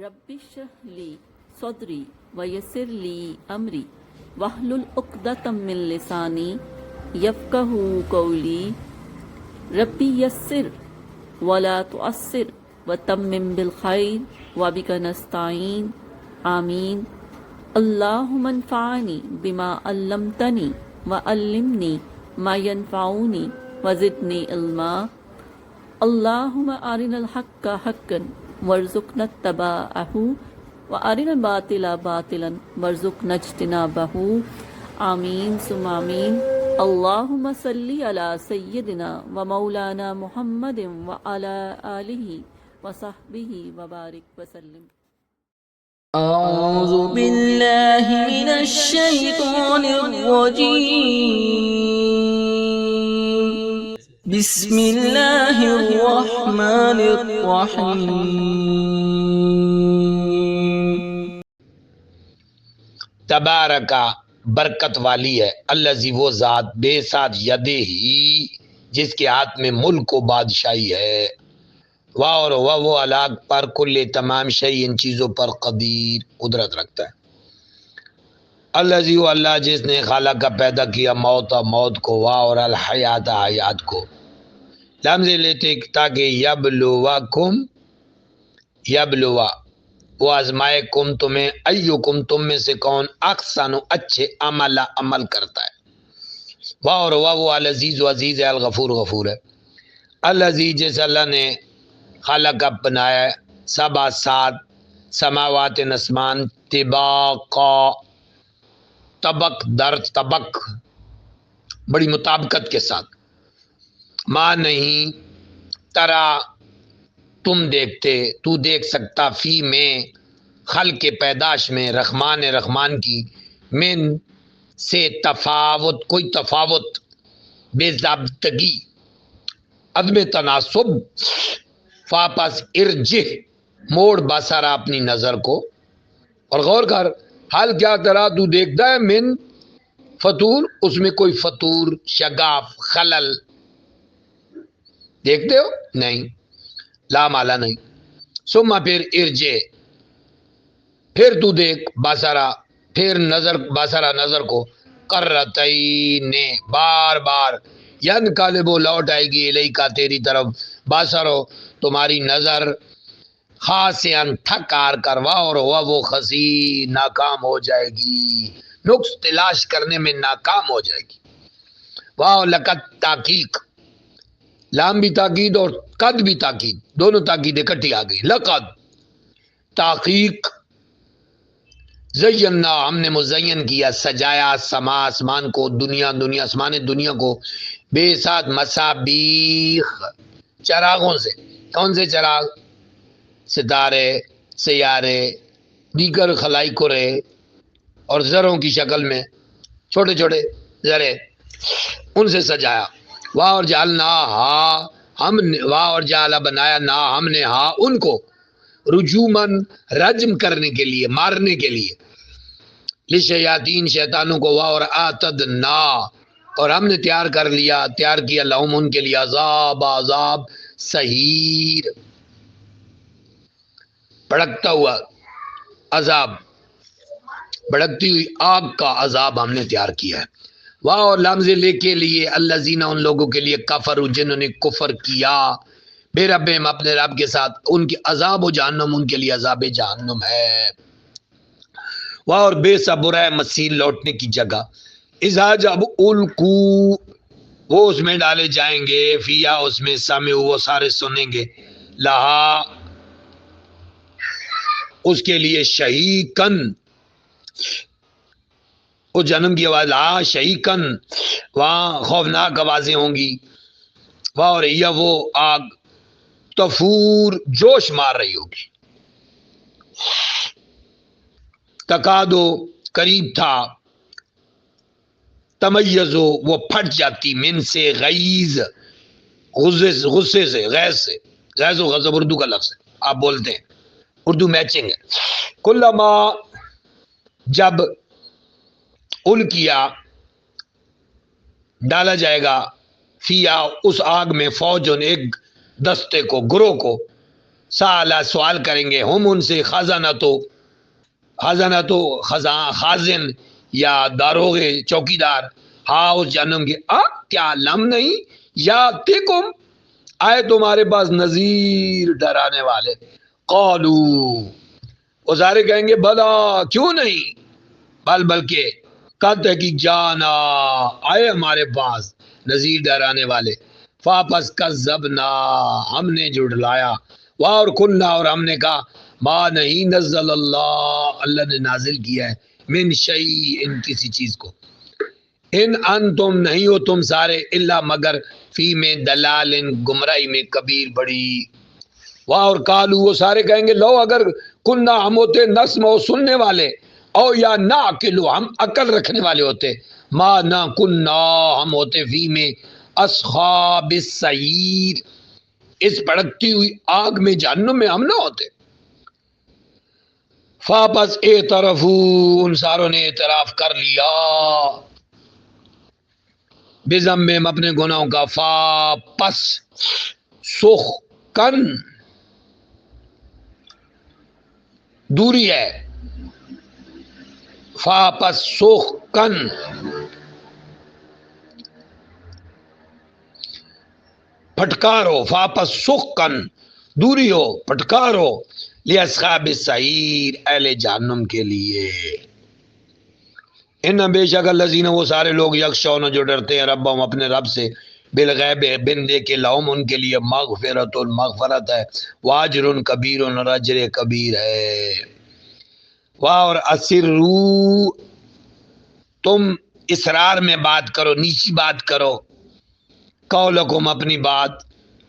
رب اشرح لی صدری ویسر لی امری واحلل عقدۃ من لسانی یفقہوا قولی ربی یسر ولا تعسر وتمم بالخیر وبک نستعین آمین اللہم انفعنی بما علمتنی وعلمنی ما ینفعنی وزدنی علما اللہم ارنا الحق حقا وارزقنا اتباعہ وارنا الباطل باطلا وارزقنا اجتنابہ آمین ثم آمین اللہم صلی علی سیدنا و مولانا محمد وعلی آلہ وصحبہ وبارک وسلم۔ أعوذ بالله من الشيطان الرجيم بسم الله الرحمن الرحيم تبارکا برکت والی ہے، الذی وہ ذات بے ساتھ یدے ہی جس کے ہاتھ میں ملک و بادشاہی ہے، واہ اور وہ الگ پر کل تمام شیء ان چیزوں پر قدیر قدرت رکھتا ہے۔ الذی وہ اللہ جس نے خالق کا پیدا کیا موت کو، واہ اور الحیات حیات کو، لمز لیتے تاکہ یبلوکم وہ آزمائے کم تمہیں، ایوکم تم میں سے کون احسن اچھے عمل کرتا ہے، واہ اور وہ العزیز و عزیز ہے، الغفور غفور ہے۔ الذی جس اللہ نے خالق اب بنایا ہے سبا سات سماوات اسمان طباقا طبق در طبق بڑی مطابقت کے ساتھ، ماں نہیں ترا تم دیکھتے تو دیکھ سکتا فی میں خلق کے پیدائش میں رحمان کی من سے تفاوت کوئی تفاوت بے ضابطگی عدم تناسب فاپس ارجح موڑ بسرا اپنی نظر کو اور غور کر حال کیا ترا تو دیکھتا ہے من فطور اس میں کوئی فطور شگاف خلل دیکھتے ہو نہیں لا مالا نہیں ثم پھر ارجے پھر تو دیکھ بسرا پھر نظر کو کرتین بار بار ینقلب لوٹ آئے گی الیکا تیری طرف بسرو تمہاری نظر خاسئن تھکار کروا اور وہ خزی ناکام ہو جائے گی، نقص تلاش کرنے میں ناکام ہو جائے گی۔ واہ لقد تحقیق لام بھی تاکید اور قد بھی تاکید دونوں تاکید اکٹھی آ گئی، لقد تحقیق زینا ہم نے مزین کیا سجایا سما آسمان کو دنیا کو بے ساتھ مصابیح چراغوں سے، کون سے چراغ؟ ستارے سیارے دیگر خلائی کرے اور ذروں کی شکل میں چھوٹے چھوٹے ذرے ان سے سجایا۔ واہ اور جعلنا ہم نے واہ اور جعلا بنایا نا ہم نے ان کو رجومن رجم کرنے کے لیے مارنے کے لیے لشیاطین شیطانوں کو، واہ اور آتدنا اور ہم نے تیار کیا لہم ان کے لیے عذاب سہیر بھڑکتا ہوا عذاب بھڑکتی ہوئی آگ کا عذاب ہم نے تیار کیا ہے۔ واہ اور لمز لے کے لیے الذین ان لوگوں کے لیے کفروا جنہوں نے کفر کیا بے ربہم اپنے رب کے ساتھ، ان کی عذاب و جہنم ان کے لیے عذاب جہنم ہے۔ واہ اور بے صبر ہے مسیل لوٹنے کی جگہ، اذا جب القو وہ اس میں ڈالے جائیں گے، فیا اس میں سمعوا وہ سارے سنیں گے، لہا اس کے لیے شہیقن اس جنم کی آواز، لہا شہیقن وہاں خوفناک آوازیں ہوں گی، واہ اور یہ وہ آگ تفور جوش مار رہی ہوگی، تقادو قریب تھا، تمیزو وہ پھٹ جاتی، من سے غیظ غصے سے غیظ و غضب اردو کا لفظ ہے، آپ بولتے ہیں اردو میچنگ ہے۔ کلما جب الکیا ڈالا جائے گا فیا اس آگ میں فوجن ایک دستے کو گروہ کو سالا سوال کریں گے، ہم ان سے خازن یا داروغے چوکیدار، ہاں اس جہنم کے، کیا لم نہیں یا تکم آئے تمہارے پاس نذیر ڈرانے والے، قالو وہ سارے کہیں گے بلا کیوں نہیں، بلکہ قد تحقیق جانا آئے ہمارے پاس نذیر ڈرانے والے، فاپس کذبنا ہم نے جھٹلایا، اور کلنا اور ہم نے کہا ما نہیں نزل اللہ نے نازل کیا ہے، من شیء ان کسی چیز کو، ان انتم نہیں ہو تم سارے الا مگر فی میں دلال گمراہی میں کبیر بڑی، اور کالو وہ سارے کہیں گے لو اگر کننا ہم ہوتے نسمع سننے والے، او یا نعقلو ہم عقل رکھنے والے ہوتے، ما نہ کننا ہم ہوتے فی میں اصحاب السعیر اس بھڑکتی ہوئی آگ میں جہنم میں ہم نہ ہوتے، فاپس اعترفو ان ساروں نے اعتراف کر لیا، بذنبہم اپنے گناہوں کا، فاپس سخکن دوری ہے، فاپس سخکن پھٹکارو، فاپس سخکن دوری ہو پھٹکارو، لاصحاب السعیر اہل جہنم کے لیے، ان بے شک الذین وہ سارے لوگ یخشون جو ڈرتے ہیں ربهم اپنے رب سے، بالغیب بن دے کے، لہم ان کے لیے مغفرت مغفرت ہے، واجر کبیر اور اجر کبیر ہے، اور اسروا تم اسرار میں بات کرو، نیچی بات کرو، قولکم اپنی بات،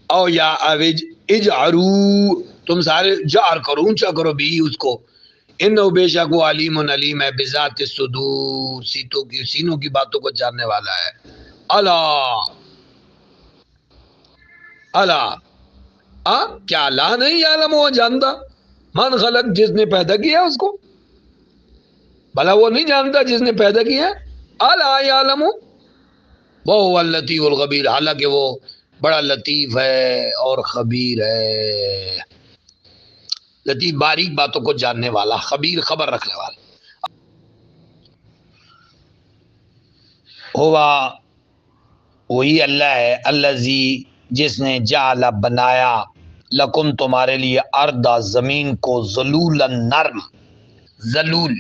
او یا اوج اجعرو تم سارے جار کرو اونچا کرو بھی اس کو، انہو بے شک وہ علیم علیم ہے، بذات الصدور سینوں کی باتوں کو جاننے والا ہے، الا کیا لا نہیں عالم وہ جانتا، من خلق جس نے پیدا کیا اس کو، بھلا وہ نہیں جانتا جس نے پیدا کیا، الا یعلم وہو اللطیف الخبیر حالانکہ وہ بڑا لطیف ہے اور خبیر ہے، لطیف باریک باتوں کو جاننے والا، خبیر خبر رکھنے والا، ہوا وہی اللہ ہے، الذی جس نے جعل بنایا، لکم تمہارے لیے، اردا زمین کو، ذلولا نرم، ذلول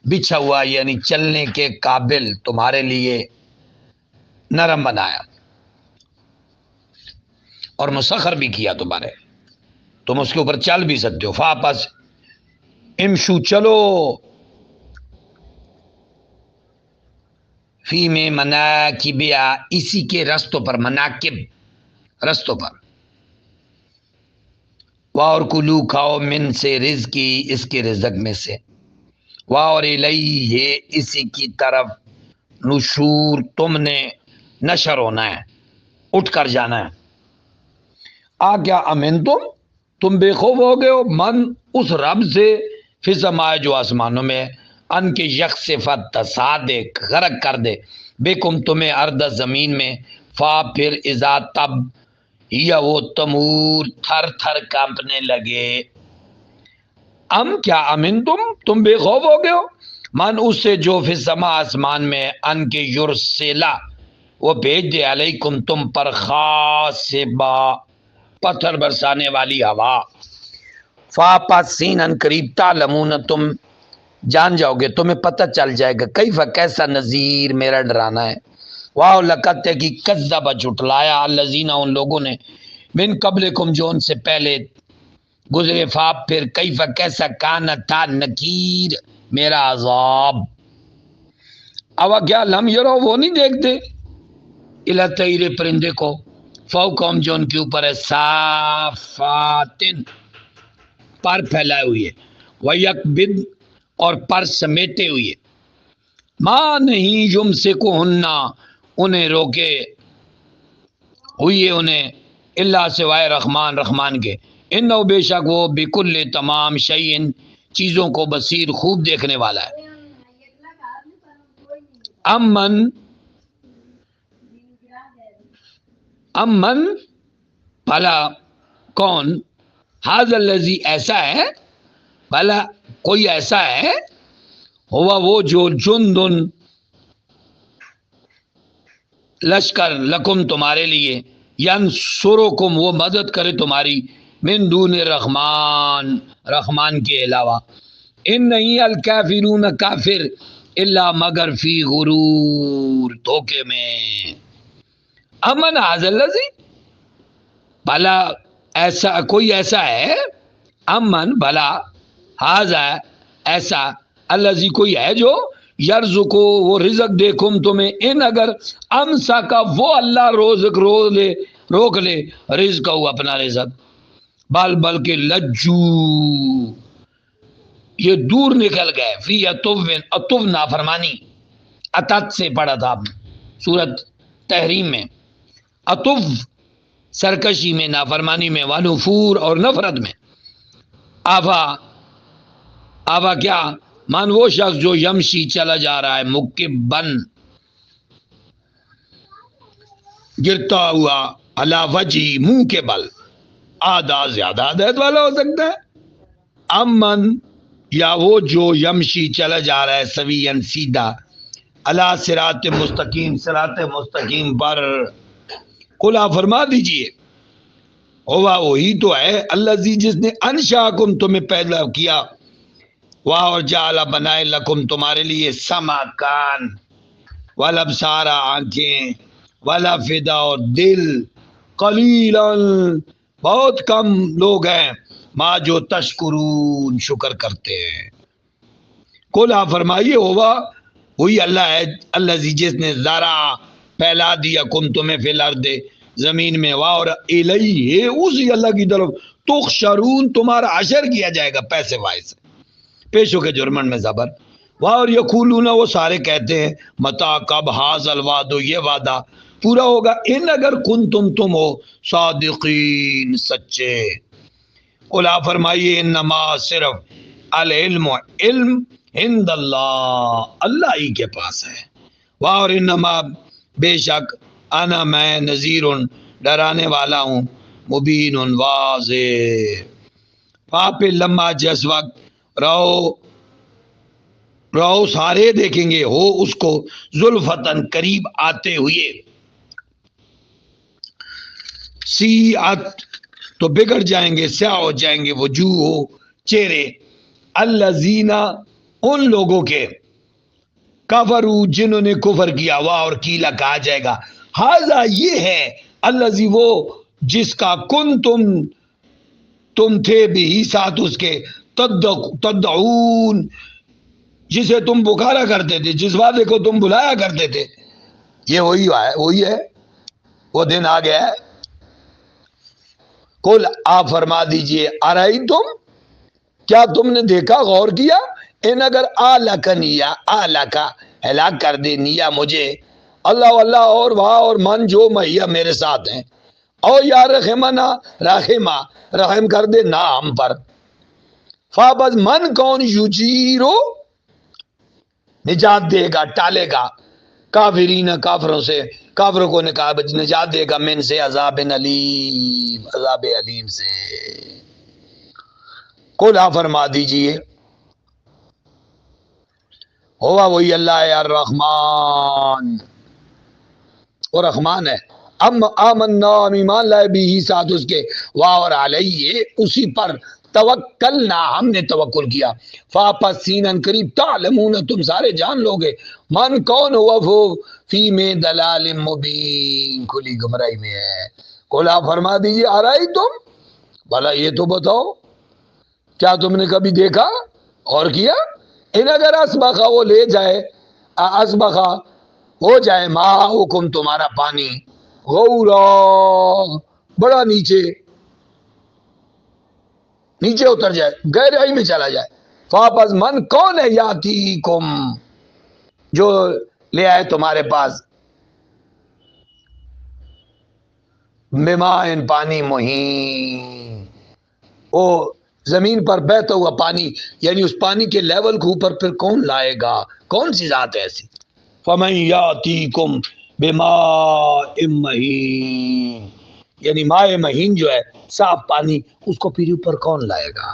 بچھا ہوا یعنی چلنے کے قابل، تمہارے لیے نرم بنایا، اور مسخر بھی کیا تمہارے، تم اس کے اوپر چل بھی سکتے ہو، فاپس امشو چلو، فی میں مناکبیا اسی کے رستوں پر، مناکب رستوں پر، اور کلو کھاؤ من سے رزقی اس کے رزق میں سے، اور الیہ اسی کی طرف، نشور تم نے نشر ہونا ہے، اٹھ کر جانا ہے، کیا امن تم بے خوف ہو گئے ہو، من اس رب سے، فی سمائے جو آسمانوں میں، ان کے یکسفت دسا دے غرق کر دے، بیکم تمہیں ارد زمین میں، فا پھر اذا تب یا وہ تمور تھر تھر کانپنے لگے، کیا امن تم بے خوف ہو گئے ہو، من اس سے جو فی سما آسمان میں، ان کے یرسلا وہ بھیج دے، علیکم تم پر، خاصبا پتھر برسانے والی ہوا، فاپس سین ان قریب، تعلمون تم جان جاؤ گے، تمہیں پتہ چل جائے گا، کیف کیسا نذیر میرا ڈرانا ہے، واہ لقد کی کذب جھٹلایا، الذین ان لوگوں نے، من قبلکم جو ان سے پہلے گزرے، فاپ پھر کیف کیسا کانا تھا، نکیر میرا عذاب، اب کیا لم یرو وہ نہیں دیکھتے، الا طیر پرندے کو، فوقہم جو ان کے اوپر ہے، صافاتن پر پھیلائے ہوئی ہے، ویکبد اور پر سمیٹے ہوئی ہے، ماں نہیں یمسکہنہ انہیں روکے ہوئی ہے انہیں، اللہ سوائے رحمان کے، انہ بے شک وہ بکل تمام شیئن چیزوں کو بصیر خوب دیکھنے والا ہے، امن بھلا کون، حاضر الذی ایسا ہے، بھلا کوئی ایسا ہے، ہوا وہ جو جندن لشکر لکم تمہارے لیے، ینصرکم وہ مدد کرے تمہاری، من دون رحمان رحمان کے علاوہ، ان نہیں الکافرون کافر الا مگر فی غرور دھوکے میں، امن حاضر الذی بھلا ایسا کوئی ایسا ہے، امن بھلا حاضر ایسا، الذی کوئی ہے جو یرزقو وہ رزق دے کم تمہیں، ان اگر امسا کا وہ اللہ روک لے رزق ہو اپنا رزق، بلکہ لجو یہ دور نکل گئے، فی اتوب نافرمانی، اتت سے پڑھا تھا آپ نے سورت تحریم میں، اتوب سرکشی میں، نافرمانی میں، ونفور اور نفرت میں، آفا کیا من وہ شخص جو یمشی چلا جا رہا ہے مکبن گرتا ہوا، علی وجی منہ کے بل، آدھا زیادہ ہدایت والا ہو سکتا ہے، امن یا وہ جو یمشی چلا جا رہا ہے سوین سیدھا، علی صراط مستقیم صراط مستقیم پر، قل آپ فرما دیجئے ہوا وہی تو ہے، الذی جس نے انشاکم تمہیں پیدا کیا، واہ اور جعل بنائے لکم تمہارے لیے سما کان، والابصار آنکھیں، والافئدہ اور دل، قلیلا بہت کم لوگ ہیں، ما جو تشکرون شکر کرتے ہیں، قل آپ فرمائیے ہوا وہی اللہ ہے، الذی جس نے ذرا پھیلا دیا کم تمہیں فی الارض زمین میں، واہ اور الیہ اسی اللہ کی طرف تحشرون تمہارا حشر کیا جائے گا، پیسے وائز سے پیشو کے جرمن میں زبر، واہ اور یقولون وہ سارے کہتے ہیں متا کب حاض الوعد یہ وعدہ پورا ہوگا، ان اگر کنتم تم ہو صادقین سچے، قل آپ فرمائیے انما صرف العلم علم عند اللہ اللہ ہی کے پاس ہے، واہ اور انما بے شک انا میں نذیر ڈرانے والا ہوں، مبین واضح، وہاں پہ لمحہ جس وقت رہو سارے دیکھیں گے ہو اس کو زلفتن قریب آتے ہوئے، سیئت تو بگڑ جائیں گے، سیاہ ہو جائیں گے وجوہ چہرے، الذین ان لوگوں کے، کفروا جنہوں نے کفر کیا، واہ اور کیلا کہا جائے گا ہاذا یہ ہے، الذی وہ جس کا تم تھے بھی ساتھ اس کے، تدعون جسے تم پکارا کرتے تھے، جس وعدے کو تم بلایا کرتے تھے، یہ وہی ہے وہ دن آ گیا ہے، قل آپ فرما دیجئے ارائیتم کیا تم نے دیکھا غور کیا، ان اگر آلکا ہلاک کر دے نیا مجھے اللہ اور وہاں اور من جو مہیا میرے ساتھ ہیں، او یا رحمنا رحم کر دے نہ ہم پر، فابز من کون یجیرو نجات دے گا ٹالے گا، کافرین کافروں سے، کافروں کو نجات دے گا، من سے عذاب علیم عذاب علیم سے، قل آپ فرما دیجئے ہوا وہی اللہ ہے الرحمن اور رحمان ہے، آمنا ایمان لائے بھی ساتھ اس کے، واہ اور علیہ اسی پر توکلنا ہم نے توکل کیا، فاپس سینن قریب تعلمون تم سارے جان لوگے، من کون ہوا وہ فی میں دلال مبین کھلی گمراہی میں ہے، قل آپ فرما دیجئے ارائیتم بھلا یہ تو بتاؤ کیا تم نے کبھی دیکھا اور کیا، ان اگر اسبخا وہ لے جائے اسبخا ہو جائے ما حکم تمہارا پانی، غورا بڑا نیچے اتر جائے، گہرائی میں چلا جائے، فاپس من کون ہے یاتی کم جو لے آئے تمہارے پاس، بمائن پانی مہین، او زمین پر بہتا ہوا پانی، یعنی اس پانی کے لیول کے اوپر پھر کون لائے گا، کون سی ذات ہے ایسی، فمن یاتیکم بماء مہین یعنی مائع مہین جو ہے صاف پانی، اس کو پھر اوپر کون لائے گا؟